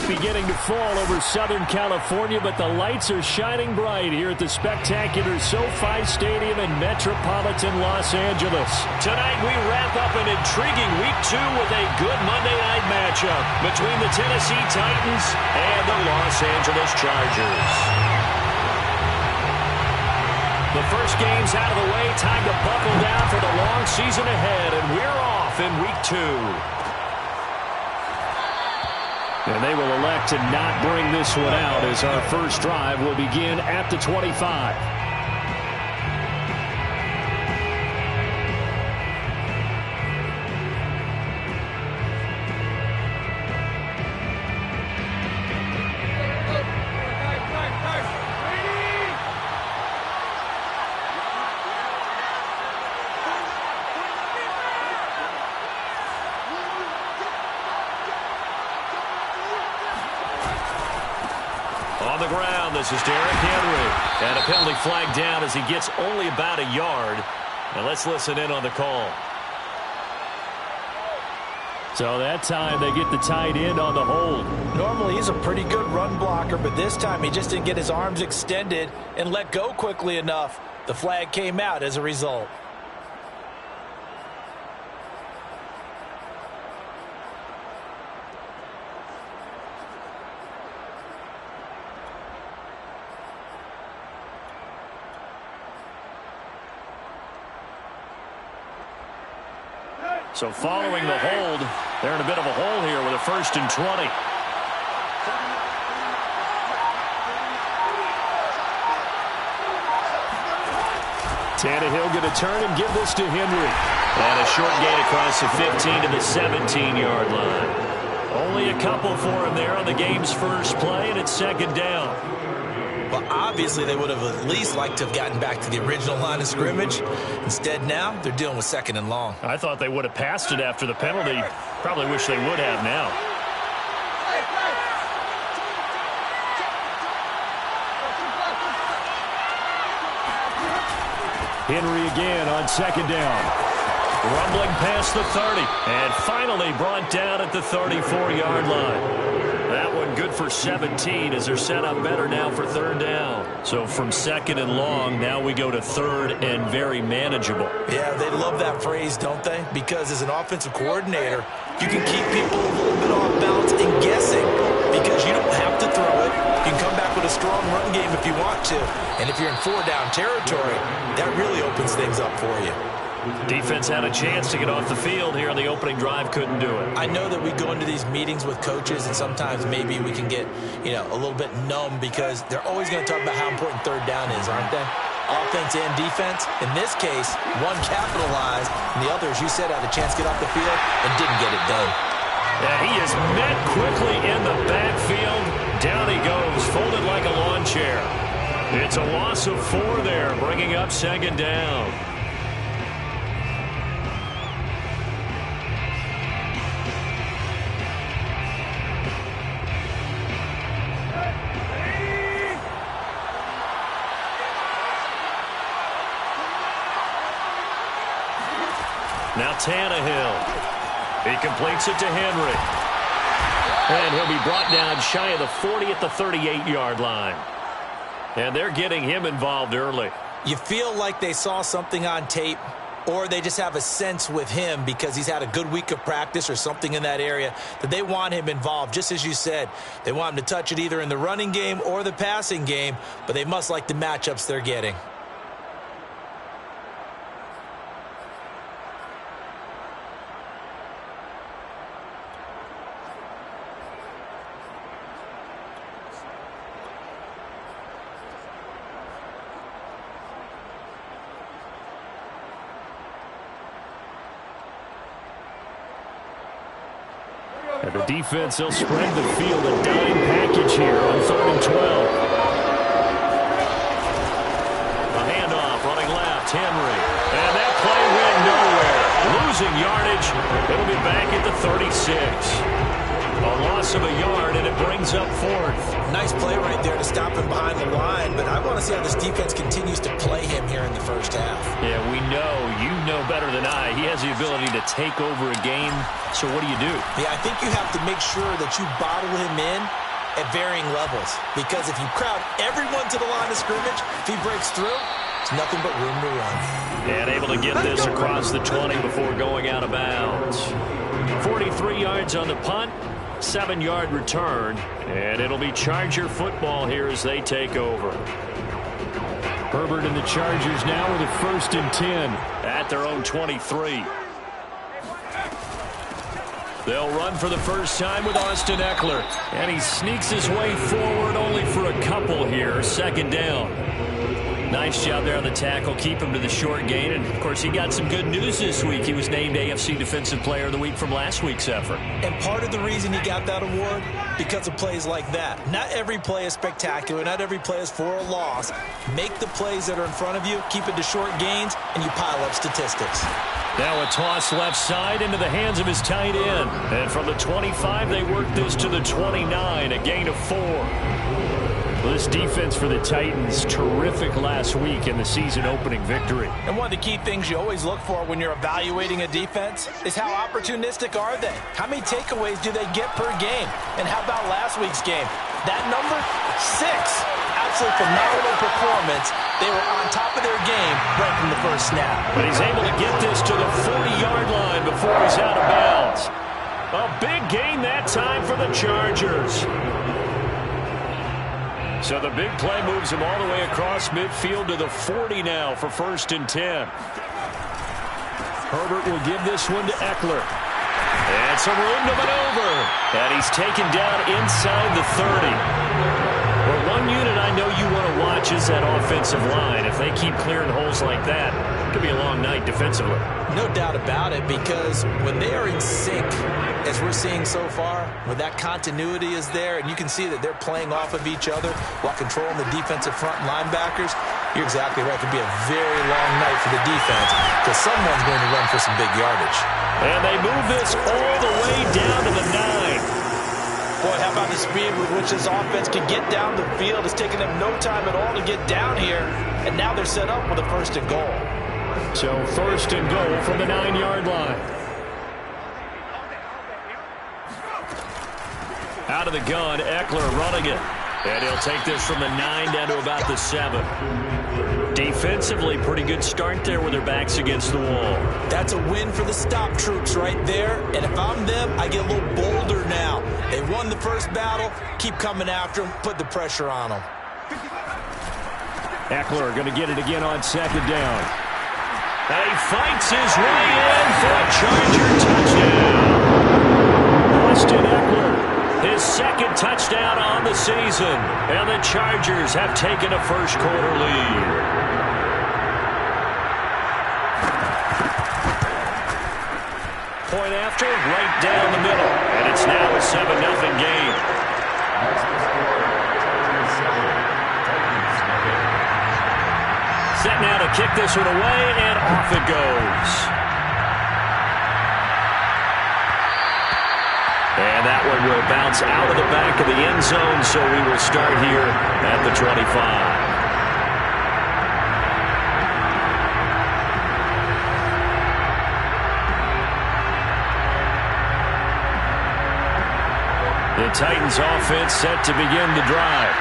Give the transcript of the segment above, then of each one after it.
beginning to fall over Southern California, but the lights are shining bright here at the spectacular SoFi Stadium in metropolitan Los Angeles. Tonight we wrap up an intriguing Week 2 with a good Monday night matchup between the Tennessee Titans and the Los Angeles Chargers. The first game's out of the way. Time to buckle down for the long season ahead, and we're off in Week 2. And they will elect to not bring this one out as our first drive will begin at the 25. On the ground, this is Derrick Henry. And a penalty flag down as he gets only about a yard. Now let's listen in on the call. So that time they get the tight end on the hold. Normally he's a pretty good run blocker, but this time he just didn't get his arms extended and let go quickly enough. The flag came out as a result. So following the hold, they're in a bit of a hole here with a 1st and 20. Tannehill going to turn and give this to Henry. And a short gain across the 15 to the 17-yard line. Only a couple for him there on the game's first play, and it's 2nd down. Well, obviously they would have at least liked to have gotten back to the original line of scrimmage. Instead now, they're dealing with 2nd and long. I thought they would have passed it after the penalty. Probably wish they would have now. Henry again on 2nd down. Rumbling past the 30. And finally brought down at the 34-yard line. That one good for 17 as they're set up better now for 3rd down. So from 2nd and long, now we go to 3rd and very manageable. Yeah, they love that phrase, don't they? Because as an offensive coordinator, you can keep people a little bit off balance and guessing because you don't have to throw it. You can come back with a strong run game if you want to. And if you're in 4-down territory, that really opens things up for you. Defense had a chance to get off the field here on the opening drive, couldn't do it. I know that we go into these meetings with coaches and sometimes maybe we can get, a little bit numb because they're always going to talk about how important 3rd down is, aren't they? Offense and defense. In this case, one capitalized and the other, as you said, had a chance to get off the field and didn't get it done. And he is met quickly in the backfield. Down he goes, folded like a lawn chair. It's a loss of 4 there, bringing up 2nd down. Now Tannehill. He completes it to Henry. And he'll be brought down shy of the 40 at the 38-yard line. And they're getting him involved early. You feel like they saw something on tape, or they just have a sense with him because he's had a good week of practice or something in that area that they want him involved. Just as you said, they want him to touch it either in the running game or the passing game, but they must like the matchups they're getting. And the defense, they'll spread the field, a dime package here on 3rd and 12. A handoff, running left, Henry. And that play went nowhere. Losing yardage. It'll be back at the 36. A loss of a yard, and it brings up 4th. Nice play right there to stop him behind the line, but I want to see how this defense continues to play him here in the first half. Yeah, we know you know better than I. He has the ability to take over a game. So what do you do? Yeah, I think you have to make sure that you bottle him in at varying levels. Because if you crowd everyone to the line of scrimmage, if he breaks through, it's nothing but room to run. And able to get this across the 20 before going out of bounds. 43 yards on the punt, 7-yard return, and it'll be Charger football here as they take over. Herbert and the Chargers now with a 1st and 10 at their own 23. They'll run for the first time with Austin Eckler, and he sneaks his way forward only for a couple here. 2nd down. Nice job there on the tackle. Keep him to the short gain. And, of course, he got some good news this week. He was named AFC Defensive Player of the Week from last week's effort. And part of the reason he got that award, because of plays like that. Not every play is spectacular. Not every play is for a loss. Make the plays that are in front of you, keep it to short gains, and you pile up statistics. Now a toss left side into the hands of his tight end. And from the 25, they work this to the 29, a gain of 4. This defense for the Titans, terrific last week in the season-opening victory. And one of the key things you always look for when you're evaluating a defense is how opportunistic are they? How many takeaways do they get per game? And how about last week's game? That number, 6. Absolutely phenomenal performance. They were on top of their game right from the first snap. But he's able to get this to the 40-yard line before he's out of bounds. A big gain that time for the Chargers. So the big play moves him all the way across midfield to the 40 now for 1st and 10. Herbert will give this one to Eckler. And some room to maneuver. And he's taken down inside the 30. Well, one unit I know you want to watch is that offensive line. If they keep clearing holes like that, it could be a long night defensively. No doubt about it, because when they are in sync, as we're seeing so far, when that continuity is there, and you can see that they're playing off of each other while controlling the defensive front linebackers, you're exactly right. It could be a very long night for the defense because someone's going to run for some big yardage. And they move this all the way down to the 9. Boy, how about the speed with which this offense can get down the field? It's taken them no time at all to get down here, and now they're set up with a 1st and goal. So 1st and goal from the 9-yard line. Out of the gun, Eckler running it. And he'll take this from the 9 down to about the 7. Defensively, pretty good start there with their backs against the wall. That's a win for the stop troops right there. And if I'm them, I get a little bolder now. They won the first battle. Keep coming after them. Put the pressure on them. Eckler going to get it again on 2nd down. He fights his way in for a Charger touchdown. Austin Eckler, his 2nd touchdown on the season. And the Chargers have taken a first-quarter lead. Point after, right down the middle. And it's now a 7-0 game. Set now to kick this one away, and off it goes. And that one will bounce out of the back of the end zone, so we will start here at the 25. The Titans offense set to begin the drive.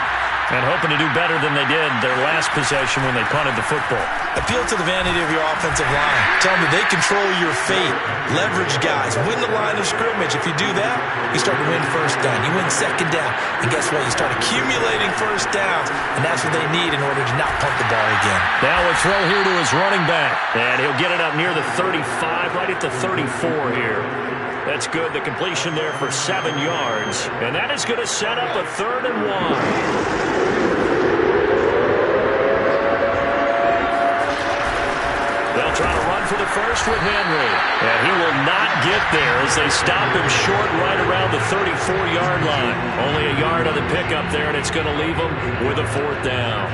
And hoping to do better than they did their last possession when they punted the football. Appeal to the vanity of your offensive line. Tell them that they control your fate. Leverage guys. Win the line of scrimmage. If you do that, you start to win 1st down. You win 2nd down. And guess what? You start accumulating 1st downs. And that's what they need in order to not punt the ball again. Now a throw here to his running back. And he'll get it up near the 35, right at the 34 here. That's good. The completion there for 7 yards. And that is going to set up a 3rd and 1. They'll try to run for the first with Henry. And he will not get there as they stop him short right around the 34-yard line. Only a yard on the pickup there, and it's going to leave him with a 4th down.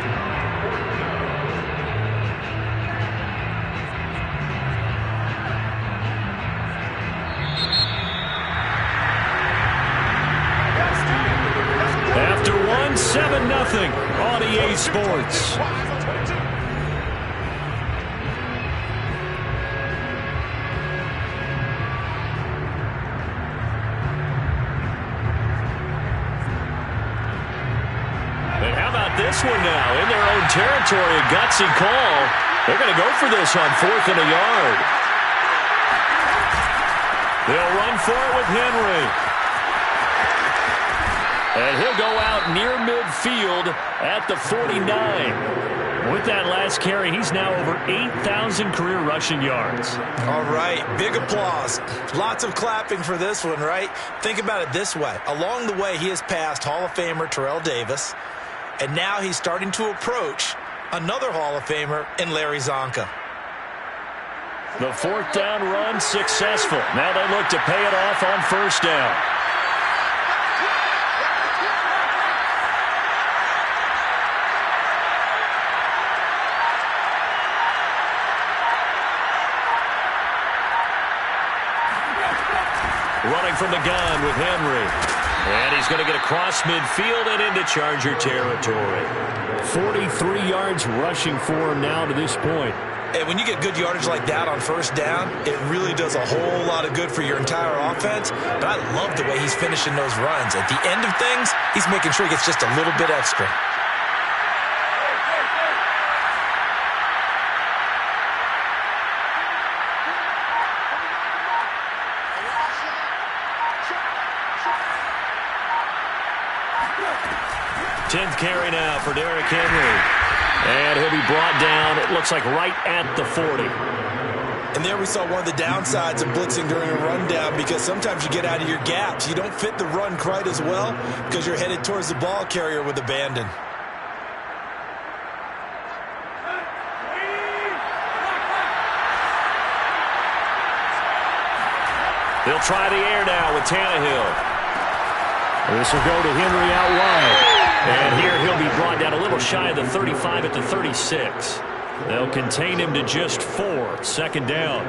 After 7-0 on EA Sports. this one now in their own territory. A gutsy call. They're going to go for this on 4th and a yard. They'll run for it with Henry. And he'll go out near midfield at the 49. With that last carry, he's now over 8,000 career rushing yards. All right, big applause. Lots of clapping for this one, right? Think about it this way. Along the way, he has passed Hall of Famer Terrell Davis, and now he's starting to approach another Hall of Famer in Larry Zonka. The 4th down run successful. Now they look to pay it off on 1st down. Running from the gun with Henry. And he's going to get across midfield and into Charger territory. 43 yards rushing for him now to this point. And when you get good yardage like that on 1st down, it really does a whole lot of good for your entire offense. But I love the way he's finishing those runs. At the end of things, he's making sure he gets just a little bit extra. Tenth carry now for Derrick Henry. And he'll be brought down, it looks like, right at the 40. And there we saw one of the downsides of blitzing during a rundown, because sometimes you get out of your gaps. You don't fit the run quite as well because you're headed towards the ball carrier with abandon. They'll try the air now with Tannehill. This will go to Henry out wide. And here he'll be brought down a little shy of the 35 at the 36. They'll contain him to just 4. 2nd down.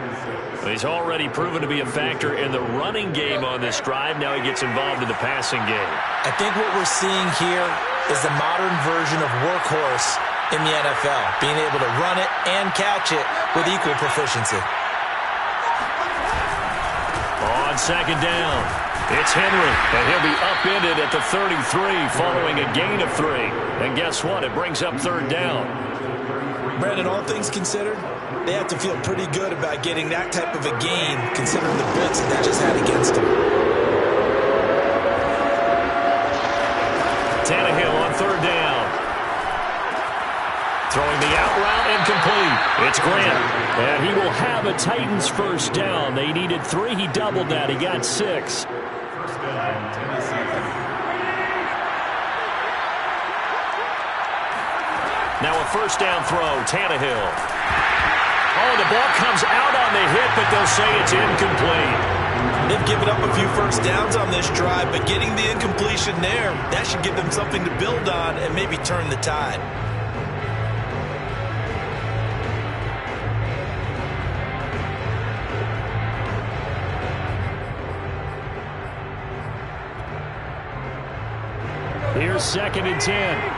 He's already proven to be a factor in the running game on this drive. Now he gets involved in the passing game. I think what we're seeing here is the modern version of workhorse in the NFL, being able to run it and catch it with equal proficiency. On 2nd down, it's Henry, and he'll be upended at the 33 following a gain of 3. And guess what? It brings up 3rd down. Brandon, all things considered, they have to feel pretty good about getting that type of a gain, considering the blitz that they just had against them. Tannehill on 3rd down. Throwing the out route incomplete. It's Grant. And he will have a Titans 1st down. They needed 3. He doubled that. He got 6. Now a 1st down throw, Tannehill. Oh, the ball comes out on the hit, but they'll say it's incomplete. They've given up a few 1st downs on this drive, but getting the incompletion there, that should give them something to build on and maybe turn the tide. Here's 2nd and 10.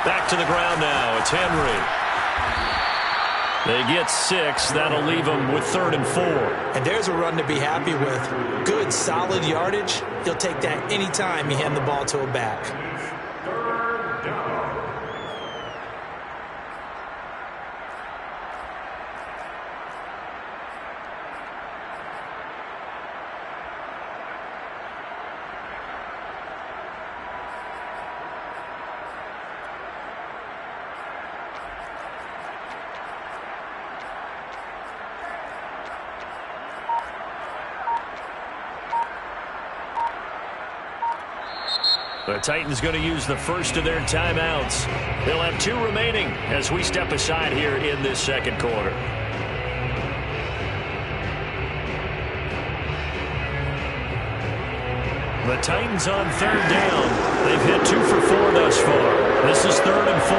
Back to the ground now. It's Henry. They get 6. That'll leave them with 3rd and 4. And there's a run to be happy with. Good, solid yardage. He'll take that anytime you hand the ball to a back. The Titans going to use the first of their timeouts. They'll have 2 remaining as we step aside here in this 2nd quarter. The Titans on 3rd down. They've hit 2 for 4 thus far. This is 3rd and 4.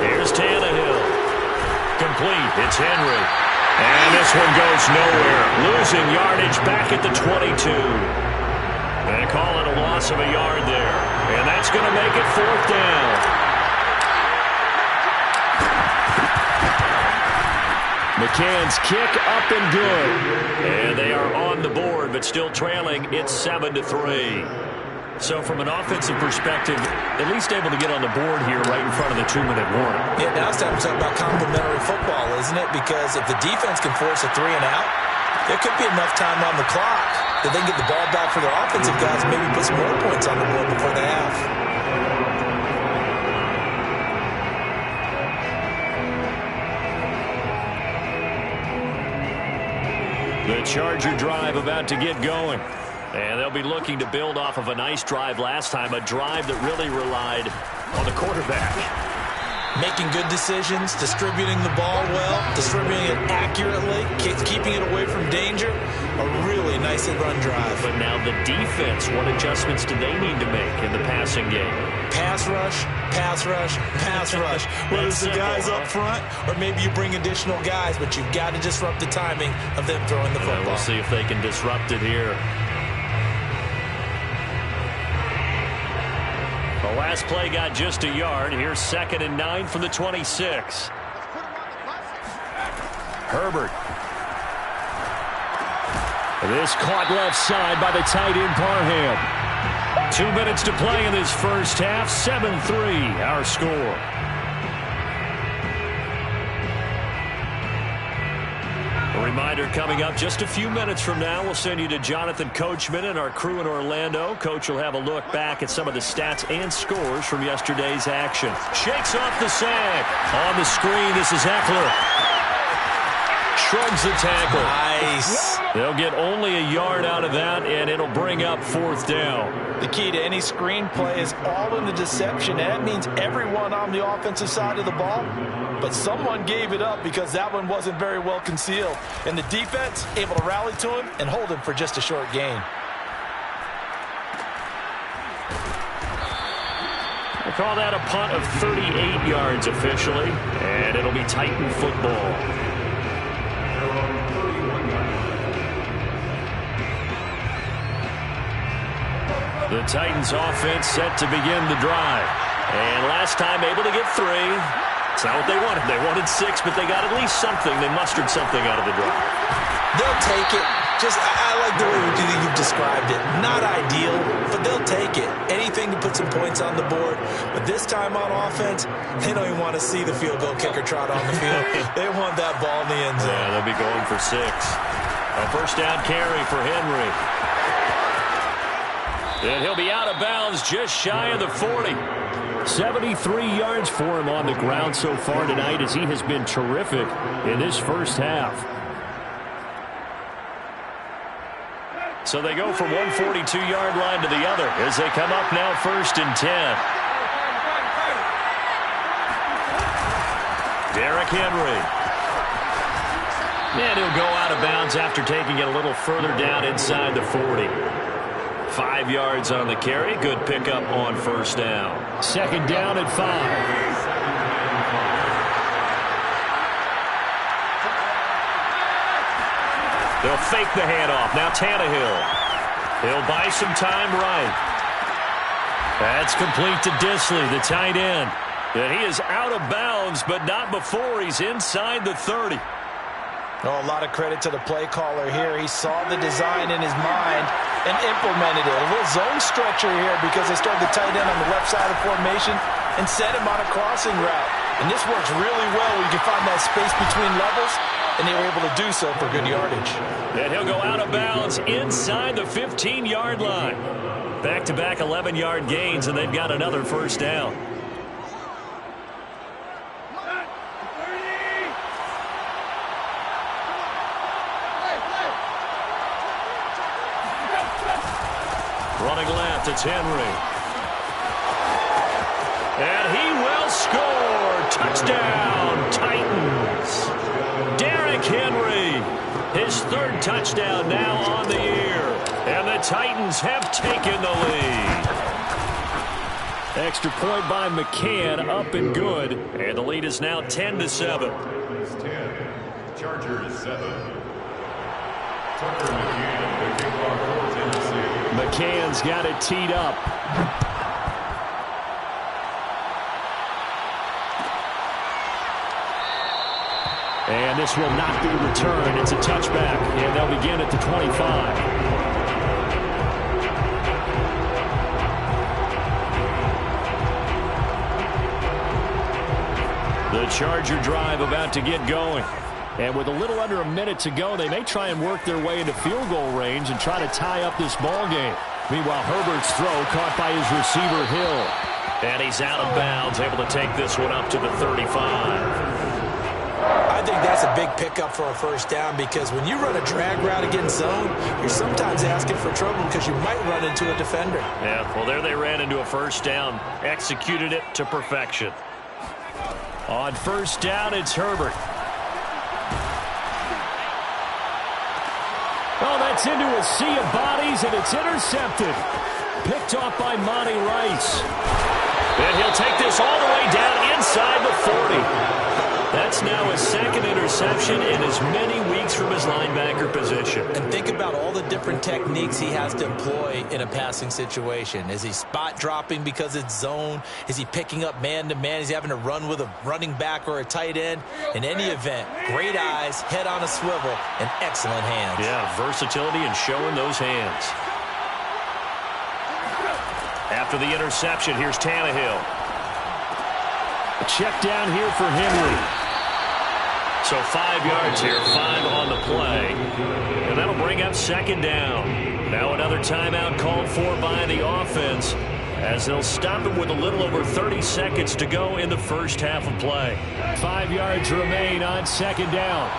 Here's Tannehill. Complete. It's Henry. And this one goes nowhere. Losing yardage back at the 22. They call it a loss of a yard there. And that's going to make it 4th down. McCann's kick up and good. And they are on the board, but still trailing. It's 7-3. So from an offensive perspective, at least able to get on the board here right in front of the 2-minute warning. Yeah, now it's time to talk about complementary football, isn't it? Because if the defense can force a 3 and out, there could be enough time on the clock that they can get the ball back for their offensive guys and maybe put some more points on the board before the half. The Charger drive about to get going. And they'll be looking to build off of a nice drive last time, a drive that really relied on the quarterback. Making good decisions, distributing the ball well, distributing it accurately, keeping it away from danger. A really nice run drive. But now the defense, what adjustments do they need to make in the passing game? Pass rush, pass rush, pass rush. Whether it's the guys up front or maybe you bring additional guys, but you've got to disrupt the timing of them throwing the football. We'll see if they can disrupt it here. The last play got just a yard. Here's 2nd and 9 from the 26. Herbert. This caught left side by the tight end Parham. 2 minutes to play in this first half. 7-3 our score. A reminder coming up just a few minutes from now. We'll send you to Jonathan Coachman and our crew in Orlando. Coach will have a look back at some of the stats and scores from yesterday's action. Shakes off the sack. On the screen, this is Eckler. Shrugs the tackle. Nice. They'll get only a yard out of that, and it'll bring up 4th down. The key to any screen play is all in the deception. And that means everyone on the offensive side of the ball. But someone gave it up because that one wasn't very well concealed. And the defense able to rally to him and hold him for just a short gain. We'll call that a punt of 38 yards officially. And it'll be Titan football. The Titans offense set to begin the drive. And last time able to get 3. It's not what they wanted. They wanted 6, but they got at least something. They mustered something out of the drive. They'll take it. I like the way you've described it. Not ideal, but they'll take it. Anything to put some points on the board. But this time on offense, they don't even want to see the field goal kicker trot on the field. They want that ball in the end zone. Yeah, they'll be going for 6. A first down carry for Henry. And he'll be out of bounds just shy of the 40. 73 yards for him on the ground so far tonight as he has been terrific in this first half. So they go from one 42-yard line to the other as they come up now 1st and 10. Derrick Henry. And he'll go out of bounds after taking it a little further down inside the 40. 5 yards on the carry. Good pickup on first down. 2nd down at 5. They'll fake the handoff. Now Tannehill. He'll buy some time right. That's complete to Disley, the tight end. And he is out of bounds, but not before he's inside the 30. Oh, a lot of credit to the play caller here. He saw the design in his mind and implemented it. A little zone structure here because they started the tight end on the left side of formation and set him on a crossing route. And this works really well when you can find that space between levels, and they were able to do so for good yardage. And he'll go out of bounds inside the 15-yard line. Back-to-back 11-yard gains, and they've got another first down. Running left, it's Henry. And he will score. Touchdown, Titans. Derrick Henry, his 3rd touchdown now on the year. And the Titans have taken the lead. Extra point by McCann, up and good. And the lead is now 10-7. 10, Chargers 7. Tucker McCann, the kickoff for Tennessee. McCann's got it teed up. And this will not be returned. It's a touchback, and they'll begin at the 25. The Charger drive about to get going. And with a little under a minute to go, they may try and work their way into field goal range and try to tie up this ball game. Meanwhile, Herbert's throw caught by his receiver, Hill. And he's out of bounds, able to take this one up to the 35. I think that's a big pickup for a first down because when you run a drag route against zone, you're sometimes asking for trouble because you might run into a defender. Yeah, well, there they ran into a first down, executed it to perfection. On first down, it's Herbert. Oh, that's into a sea of bodies, and it's intercepted. Picked off by Monty Rice. And he'll take this all the way down inside the 40. That's now his second interception in as many weeks from his linebacker position. And think about all the different techniques he has to employ in a passing situation. Is he spot dropping because it's zone? Is he picking up man-to-man? Is he having to run with a running back or a tight end? In any event, great eyes, head on a swivel, and excellent hands. Yeah, versatility and showing those hands. After the interception, here's Tannehill. A check down here for Henry. So 5 yards here, 5 on the play. And that'll bring up second down. Now another timeout called for by the offense as they'll stop him with a little over 30 seconds to go in the first half of play. 5 yards remain on second down.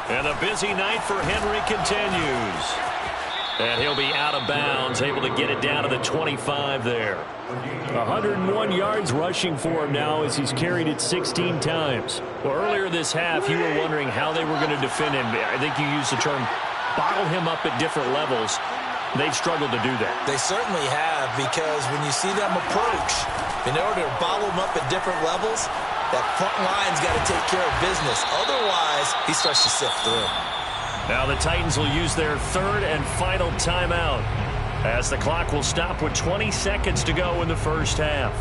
And a busy night for Henry continues. And he'll be out of bounds, able to get it down to the 25 there. 101 yards rushing for him now as he's carried it 16 times. Well, earlier this half, you were wondering how they were going to defend him. I think you used the term bottle him up at different levels. They've struggled to do that. They certainly have, because when you see them approach, in order to bottle him up at different levels, that front line's got to take care of business. Otherwise, he starts to sift through. Now the Titans will use their third and final timeout as the clock will stop with 20 seconds to go in the first half.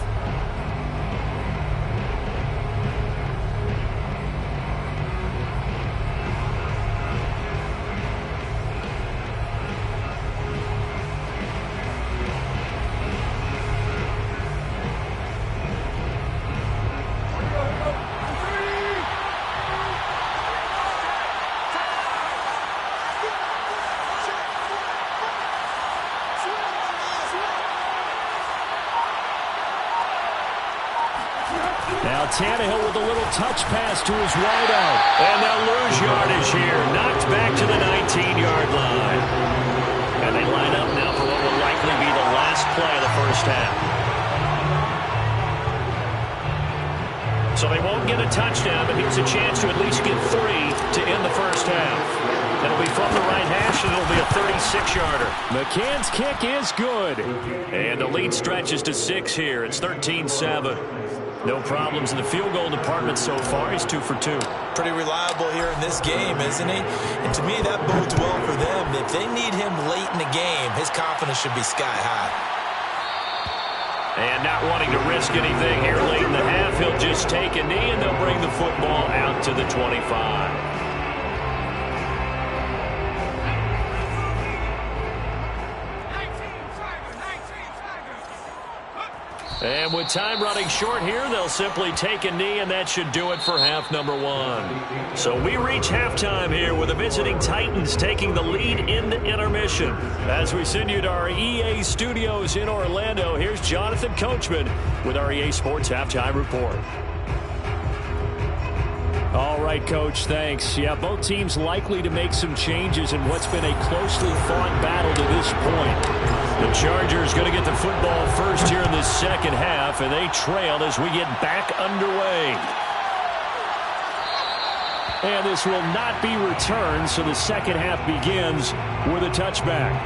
Now Tannehill with a little touch pass to his wideout. And they'll lose yardage here. Knocked back to the 19-yard line. And they line up now for what will likely be the last play of the first half. So they won't get a touchdown, but here's a chance to at least get 3 to end the first half. It'll be from the right hash, and it'll be a 36-yarder. McCann's kick is good. And the lead stretches to 6 here. It's 13-7. No problems in the field goal department so far. He's 2 for 2. Pretty reliable here in this game, isn't he? And to me, that bodes well for them. If they need him late in the game, his confidence should be sky high. And not wanting to risk anything here late in the half, he'll just take a knee, and they'll bring the football out to the 25. And with time running short here, they'll simply take a knee, and that should do it for half number 1. So we reach halftime here with the visiting Titans taking the lead in the intermission. As we send you to our EA studios in Orlando, here's Jonathan Coachman with our EA Sports Halftime Report. All right, Coach, thanks. Yeah, both teams likely to make some changes in what's been a closely fought battle to this point. The Chargers going to get the football first here in this second half, and they trail as we get back underway. And this will not be returned, so the second half begins with a touchback.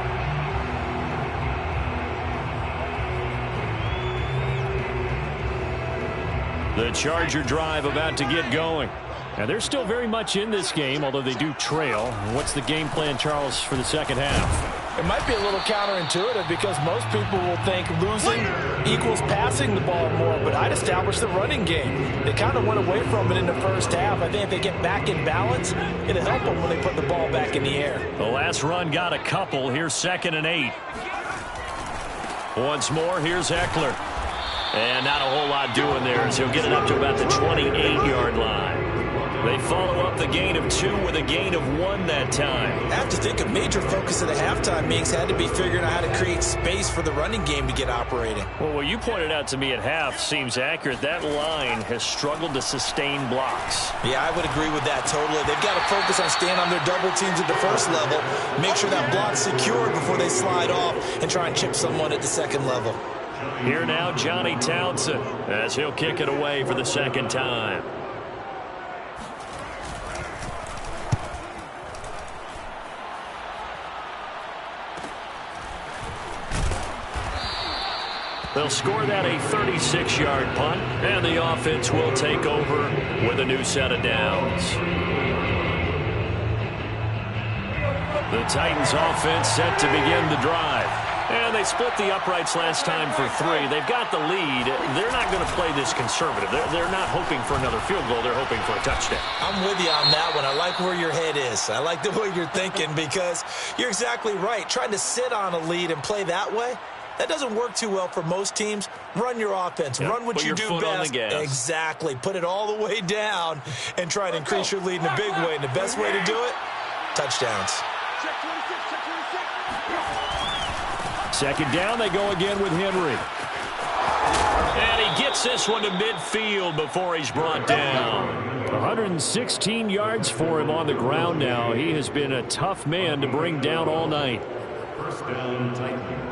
The Charger drive about to get going. Now, they're still very much in this game, although they do trail. What's the game plan, Charles, for the second half? It might be a little counterintuitive because most people will think losing equals passing the ball more, but I'd establish the running game. They kind of went away from it in the first half. I think if they get back in balance, it'll help them when they put the ball back in the air. The last run got a couple. Here's 2nd and 8. Once more, here's Eckler. And not a whole lot doing there as he'll get it up to about the 28-yard line. They follow up the gain of 2 with a gain of 1 that time. I have to think a major focus of the halftime mix had to be figuring out how to create space for the running game to get operating. Well, what you pointed out to me at half seems accurate. That line has struggled to sustain blocks. Yeah, I would agree with that totally. They've got to focus on staying on their double teams at the first level, make sure that block's secured before they slide off, and try and chip someone at the second level. Here now, Johnny Townsend, as he'll kick it away for the second time. They'll score that a 36-yard punt, and the offense will take over with a new set of downs. The Titans offense set to begin the drive. And they split the uprights last time for 3. They've got the lead. They're not going to play this conservative. They're not hoping for another field goal. They're hoping for a touchdown. I'm with you on that one. I like where your head is. I like the way you're thinking because you're exactly right. Trying to sit on a lead and play that way, that doesn't work too well for most teams. Run your offense. Yep. Run what you do best. Exactly. Put it all the way down and try to increase your lead in a big way. And the best way to do it, touchdowns. Second down, they go again with Henry. And he gets this one to midfield before he's brought down. 116 yards for him on the ground now. He has been a tough man to bring down all night. First down, Titans.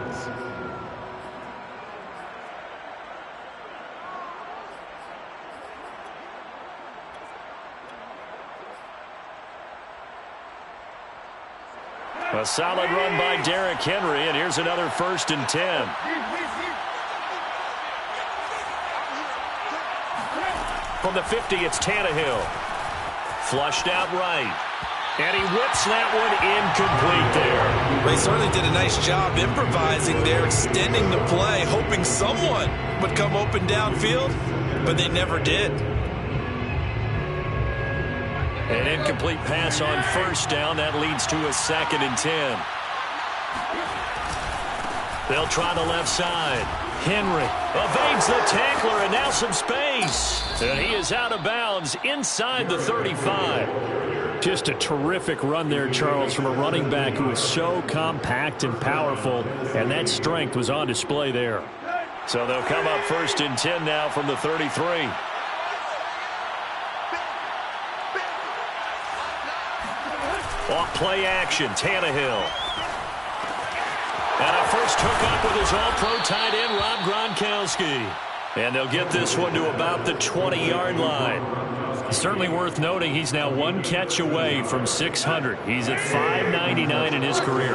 A solid run by Derrick Henry, and here's another 1st and 10. From the 50, it's Tannehill. Flushed out right. And he whips that one incomplete there. They certainly did a nice job improvising there, extending the play, hoping someone would come open downfield, but they never did. An incomplete pass on 1st down. That leads to a 2nd and 10. They'll try the left side. Henry evades the tackler, and now some space. And he is out of bounds inside the 35. Just a terrific run there, Charles, from a running back who is so compact and powerful, and that strength was on display there. So they'll come up 1st and 10 now from the 33. Off play action, Tannehill. And a first hookup with his all-pro tight end, Rob Gronkowski. And they'll get this one to about the 20-yard line. Certainly worth noting he's now 1 catch away from 600. He's at 599 in his career.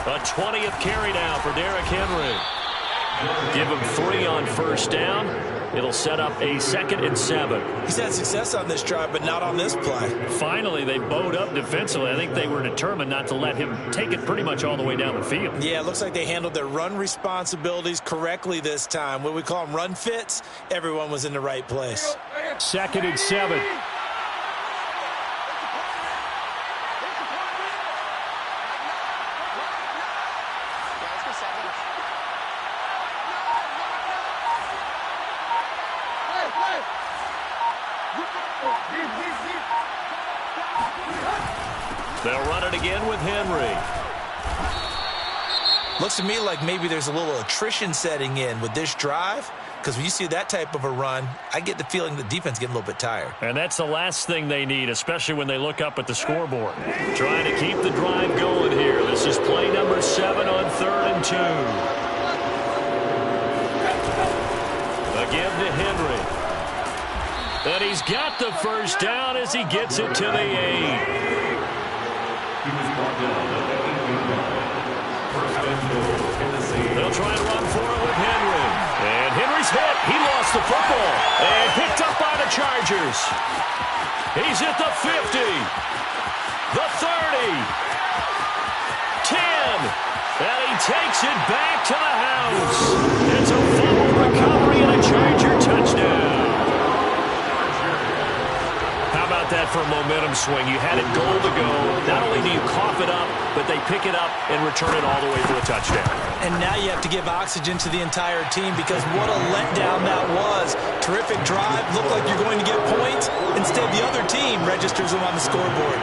A 20th carry now for Derrick Henry. Give him 3 on 1st down. It'll set up a 2nd and 7. He's had success on this drive, but not on this play. Finally, they bowed up defensively. I think they were determined not to let him take it pretty much all the way down the field. Yeah, it looks like they handled their run responsibilities correctly this time. What we call them run fits, everyone was in the right place. 2nd and 7. They'll run it again with Henry. Looks to me like maybe there's a little attrition setting in with this drive, because when you see that type of a run, I get the feeling the defense getting a little bit tired. And that's the last thing they need, especially when they look up at the scoreboard. Trying to keep the drive going here. This is play number 7 on 3rd and 2. Again to Henry. And he's got the 1st down as he gets it to the 8. They'll try and run for it with him. He's hit. He lost the football. And picked up by the Chargers. He's at the 50. The 30. 10. And he takes it back to the house. It's a fumble recovery and a Charger touchdown. How about that for a momentum swing? You had it goal to go. Not only do you cough it up, but they pick it up and return it all the way for a touchdown. And now you have to give oxygen to the entire team because what a letdown that was. Terrific drive. Looked like you're going to get points. Instead, the other team registers them on the scoreboard.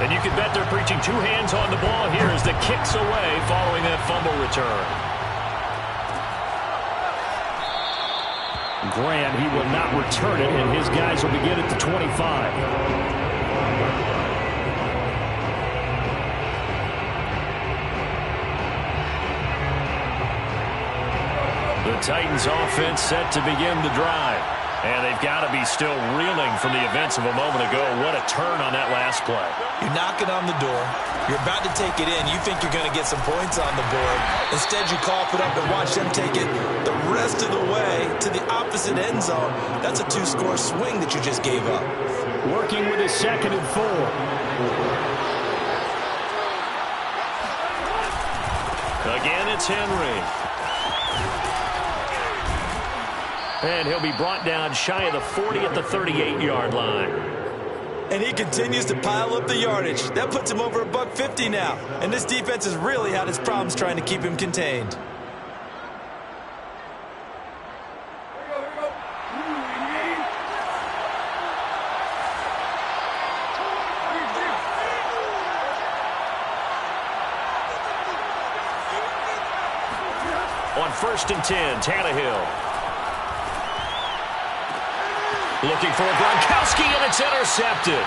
And you can bet they're preaching two hands on the ball here as the kick's away following that fumble return. Grant, he will not return it, and his guys will begin at the 25. The Titans offense set to begin the drive. And they've got to be still reeling from the events of a moment ago. What a turn on that last play. You're knocking on the door. You're about to take it in. You think you're going to get some points on the board. Instead, you cough it up and watch them take it the rest of the way to the opposite end zone. That's a two-score swing that you just gave up. Working with his 2nd and 4. Again, it's Henry. And he'll be brought down shy of the 40 at the 38-yard line. And he continues to pile up the yardage. That puts him over $150 now. And this defense has really had its problems trying to keep him contained. On 1st and 10, Tannehill. Looking for Gronkowski, and it's intercepted.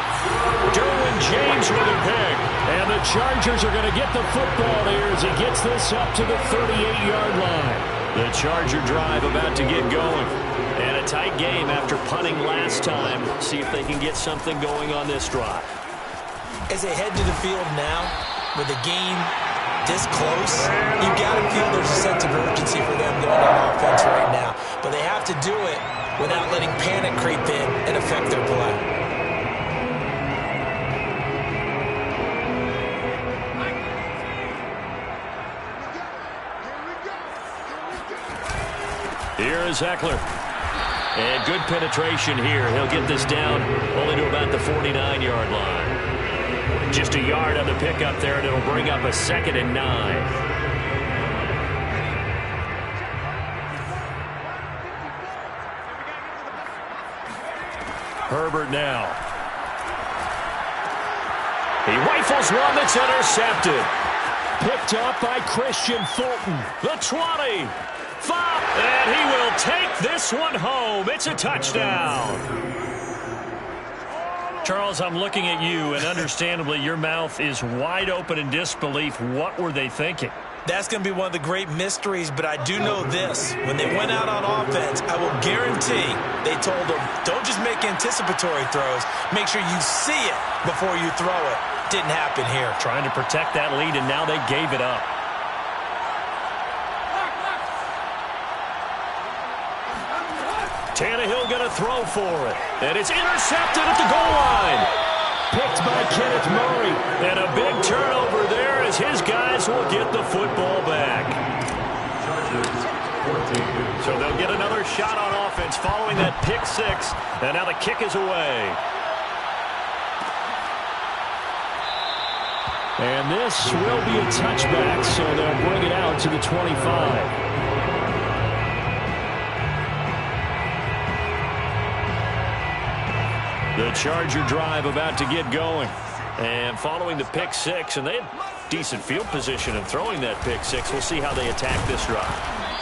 Derwin James with a pick. And the Chargers are going to get the football here as he gets this up to the 38-yard line. The Charger drive about to get going. And a tight game after punting last time. See if they can get something going on this drive. As they head to the field now, with the game this close, you've got to feel there's a sense of urgency for them going on offense right now. But they have to do it without letting panic creep in and affect their play. Here is Eckler. And good penetration here. He'll get this down only to about the 49-yard line. Just a yard on the pickup there, and it'll bring up a 2nd and 9. Herbert now. He rifles one that's intercepted. Picked up by Christian Fulton. The 20. 5. And he will take this one home. It's a touchdown. Charles, I'm looking at you, and understandably your mouth is wide open in disbelief. What were they thinking? That's going to be one of the great mysteries, but I do know this. When they went out on offense, I will guarantee they told them, don't just make anticipatory throws. Make sure you see it before you throw it. Didn't happen here. Trying to protect that lead, and now they gave it up. Tannehill going to throw for it. And it's intercepted at the goal line. Picked by Kenneth Murray. And a big turnover there as his guys will get the football back. So they'll get another shot on offense following that pick 6. And now the kick is away. And this will be a touchback, so they'll bring it out to the 25. The Charger drive about to get going. And following the pick 6, and they had decent field position in throwing that pick 6. We'll see how they attack this drive.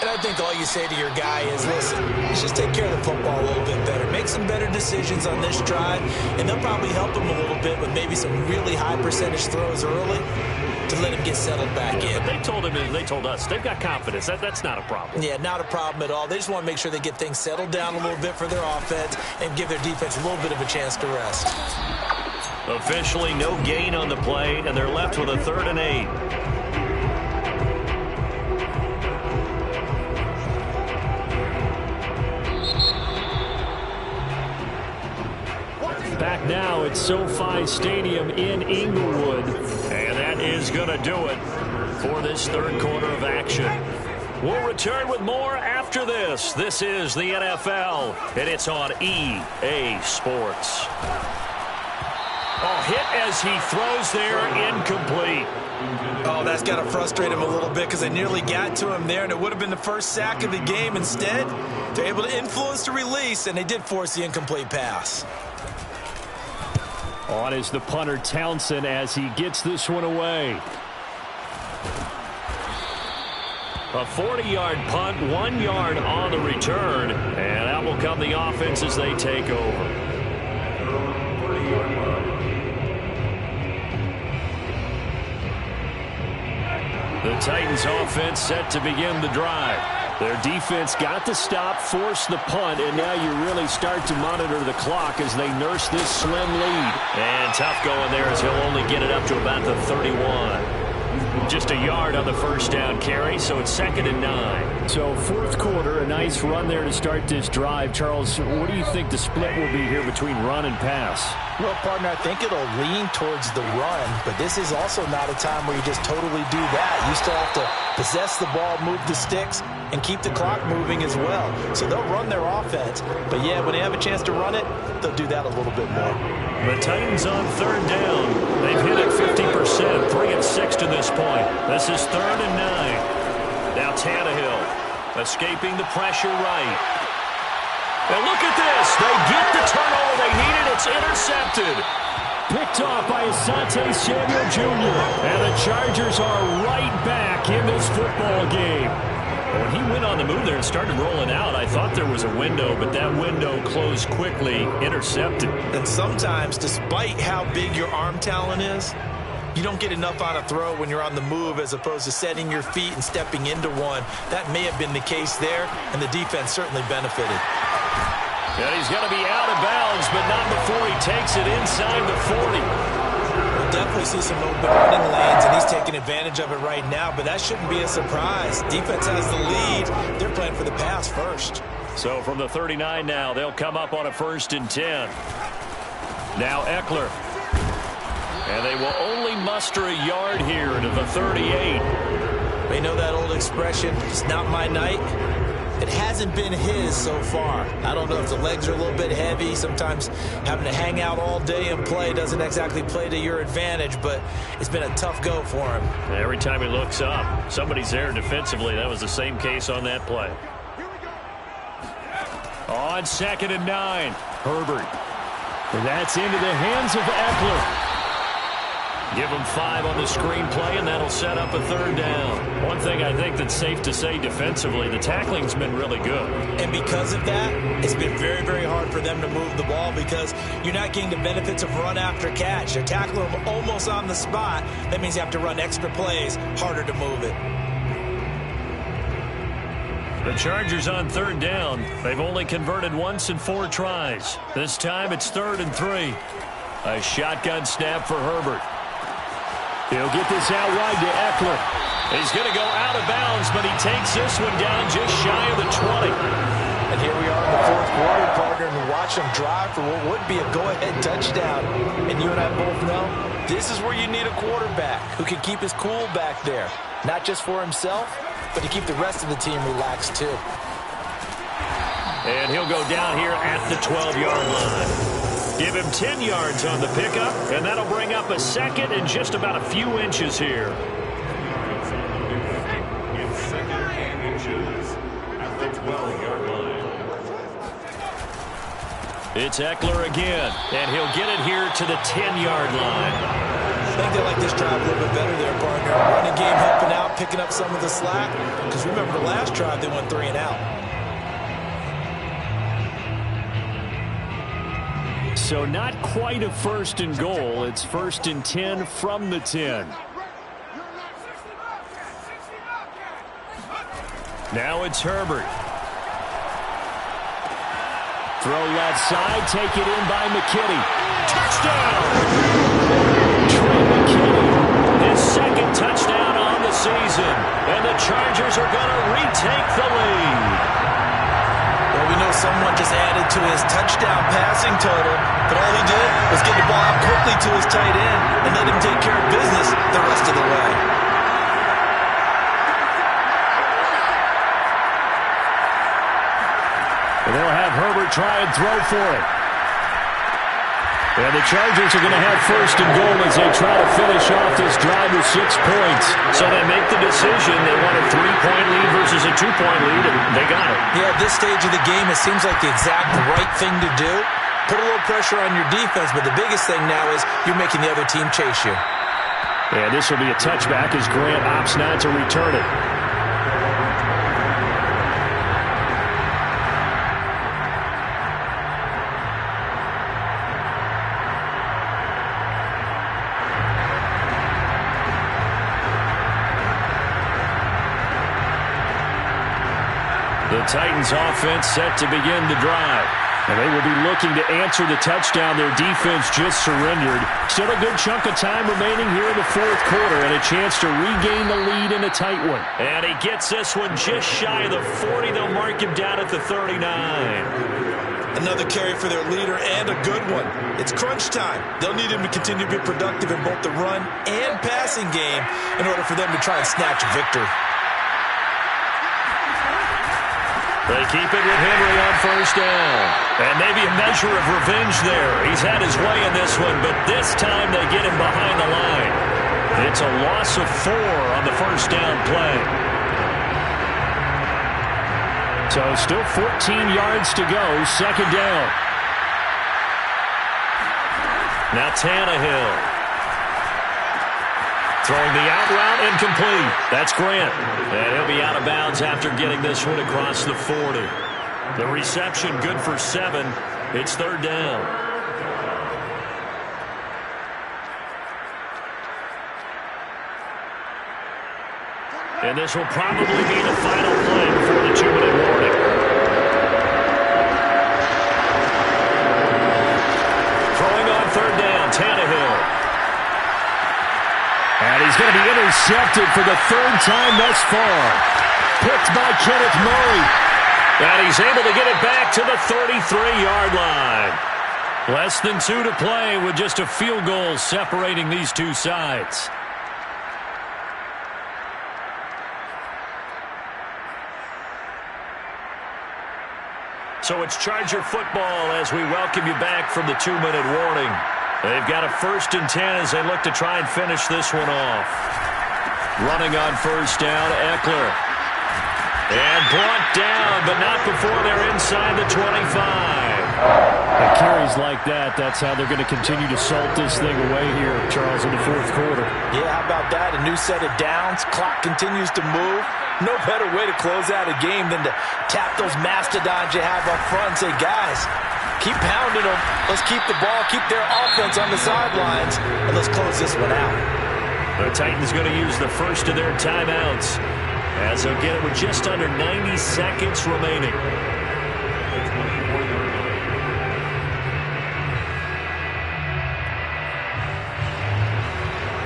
And I think all you say to your guy is, listen, let's just take care of the football a little bit better. Make some better decisions on this drive, and they'll probably help him a little bit with maybe some really high percentage throws early to let him get settled back in. They told him, and they told us, they've got confidence. That's not a problem. Yeah, not a problem at all. They just want to make sure they get things settled down a little bit for their offense and give their defense a little bit of a chance to rest. Officially no gain on the play, and they're left with a 3rd and 8. at SoFi Stadium in Inglewood. And that is going to do it for this third quarter of action. We'll return with more after this. This is the NFL, and it's on EA Sports. Oh, hit as he throws there, incomplete. Oh, that's got to frustrate him a little bit because they nearly got to him there, and it would have been the first sack of the game. Instead, they're able to influence the release, and they did force the incomplete pass. On is the punter, Townsend, as he gets this one away. A 40-yard punt, 1 yard on the return, and out will come the offense as they take over. The Titans offense set to begin the drive. Their defense got the stop, forced the punt, and now you really start to monitor the clock as they nurse this slim lead. And tough going there as he'll only get it up to about the 31. Just a yard on the first down carry, so it's 2nd and 9. So fourth quarter, a nice run there to start this drive. Charles, what do you think the split will be here between run and pass? Well, partner, I think it'll lean towards the run, but this is also not a time where you just totally do that. You still have to possess the ball, move the sticks, and keep the clock moving as well. So they'll run their offense, but yeah, when they have a chance to run it, they'll do that a little bit more. The Titans on third down. They've hit it 50%, 3 of 6 to this point. This is 3rd and 9. Now Tannehill escaping the pressure right. And look at this. They get the turnover they needed. It's intercepted. Picked off by Asante Samuel Jr. And the Chargers are right back in this football game. When he went on the move there and started rolling out, I thought there was a window, but that window closed quickly, intercepted. And sometimes, despite how big your arm talent is, you don't get enough on a throw when you're on the move as opposed to setting your feet and stepping into one. That may have been the case there, and the defense certainly benefited. And he's going to be out of bounds, but not before he takes it inside the 40. We'll definitely see some open running lanes, and he's taking advantage of it right now, but that shouldn't be a surprise. Defense has the lead. They're playing for the pass first. So from the 39 now, they'll come up on a 1st and 10. Now Eckler. And they will only muster a yard here to the 38. They know that old expression, it's not my night. It hasn't been his so far. I don't know if the legs are a little bit heavy. Sometimes having to hang out all day and play doesn't exactly play to your advantage, but it's been a tough go for him. Every time he looks up, somebody's there defensively. That was the same case on that play. On 2nd and 9, Herbert. And that's into the hands of Eckler. Give him 5 on the screenplay, and that'll set up a 3rd down. One thing I think that's safe to say defensively, the tackling's been really good. And because of that, it's been very, very hard for them to move the ball because you're not getting the benefits of run after catch. They're tackling them almost on the spot. That means you have to run extra plays, harder to move it. The Chargers on 3rd down. They've only converted once in 4 tries. This time it's 3rd and 3. A shotgun snap for Herbert. He'll get this out wide to Eckler. He's going to go out of bounds, but he takes this one down just shy of the 20. And here we are in the 4th quarter, partner, and watch them drive for what would be a go-ahead touchdown. And you and I both know this is where you need a quarterback who can keep his cool back there. Not just for himself, but to keep the rest of the team relaxed too. And he'll go down here at the 12-yard line. Give him 10 yards on the pickup, and that'll bring up a 2nd and just about a few inches here. It's 2nd and inches at the 12-yard line. It's Eckler again, and he'll get it here to the 10-yard line. I think they like this drive a little bit better there, partner. Running game helping out, picking up some of the slack. Because remember the last drive, they went 3 and out. So not quite a 1st and goal. It's 1st and 10 from the 10. Now it's Herbert. Throw left side, take it in by McKinney. Touchdown! Trey McKinney, his 2nd touchdown on the season. And the Chargers are going to retake the lead. Well, we know someone just added to his touchdown passing total, but all he did was get the ball out quickly to his tight end and let him take care of business the rest of the way. And they'll have Herbert try and throw for it. And the Chargers are going to have first and goal as they try to finish off this drive with 6 points. So they make the decision. They want a 3-point lead versus a 2-point lead, and they got it. Yeah, at this stage of the game, it seems like the exact right thing to do. Put a little pressure on your defense, but the biggest thing now is you're making the other team chase you. And this will be a touchback as Grant opts not to return it. The Titans offense set to begin the drive. And they will be looking to answer the touchdown their defense just surrendered. Still a good chunk of time remaining here in the fourth quarter and a chance to regain the lead in a tight one. And he gets this one just shy of the 40. They'll mark him down at the 39. Another carry for their leader and a good one. It's crunch time. They'll need him to continue to be productive in both the run and passing game in order for them to try and snatch a victory. They keep it with Henry on first down. And maybe a measure of revenge there. He's had his way in this one, but this time they get him behind the line. It's a loss of 4 on the first down play. So still 14 yards to go, second down. Now Tannehill. Throwing the out route incomplete. That's Grant. And he'll be out of bounds after getting this one across the 40. The reception good for 7. It's third down. And this will probably be the final play before the 2-minute warning. Throwing on third down, Tannehill. And he's going to be intercepted for the third time thus far. Picked by Kenneth Murray. And he's able to get it back to the 33-yard line. Less than 2 to play with just a field goal separating these two sides. So it's Charger football as we welcome you back from the 2-minute warning. They've got a 1st and 10 as they look to try and finish this one off. Running on first down, Eckler. And brought down, but not before they're inside the 25. And carries like that, that's how they're going to continue to salt this thing away here, Charles, in the fourth quarter. Yeah, how about that? A new set of downs. Clock continues to move. No better way to close out a game than to tap those mastodons you have up front and say, guys, keep pounding them. Let's keep the ball, keep their offense on the sidelines, and let's close this one out. The Titans going to use the first of their timeouts as they'll get it with just under 90 seconds remaining.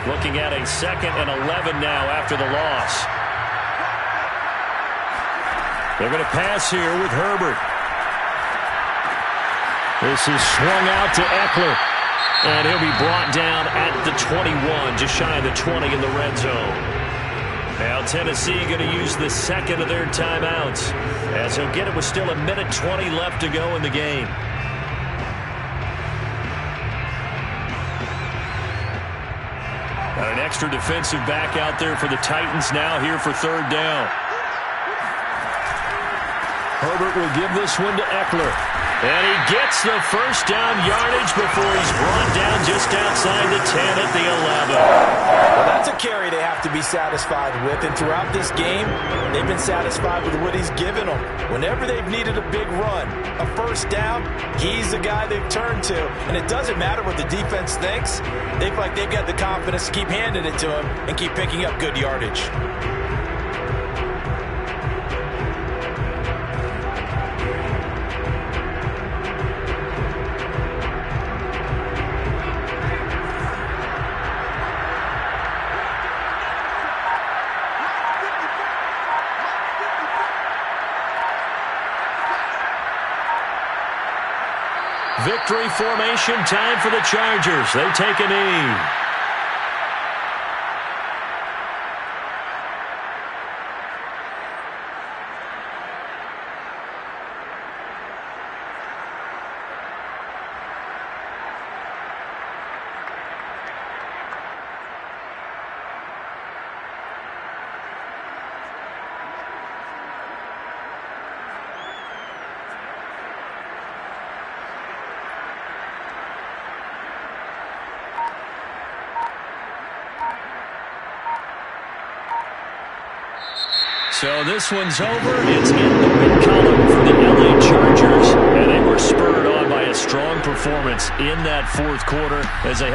Looking at a 2nd and 11 now after the loss. They're going to pass here with Herbert. This is swung out to Eckler. And he'll be brought down at the 21, just shy of the 20 in the red zone. Now Tennessee going to use the 2nd of their timeouts as he'll get it with still 1:20 left to go in the game. Got an extra defensive back out there for the Titans now here for third down. Herbert will give this one to Eckler. And he gets the first down yardage before he's brought down just outside the 10 at the 11. Well, that's a carry they have to be satisfied with. And throughout this game, they've been satisfied with what he's given them. Whenever they've needed a big run, a first down, he's the guy they've turned to. And it doesn't matter what the defense thinks. They feel like they've got the confidence to keep handing it to him and keep picking up good yardage. Victory formation time for the Chargers. They take a knee. So this one's over. It's in the win column for the LA Chargers. And they were spurred on by a strong performance in that fourth quarter as they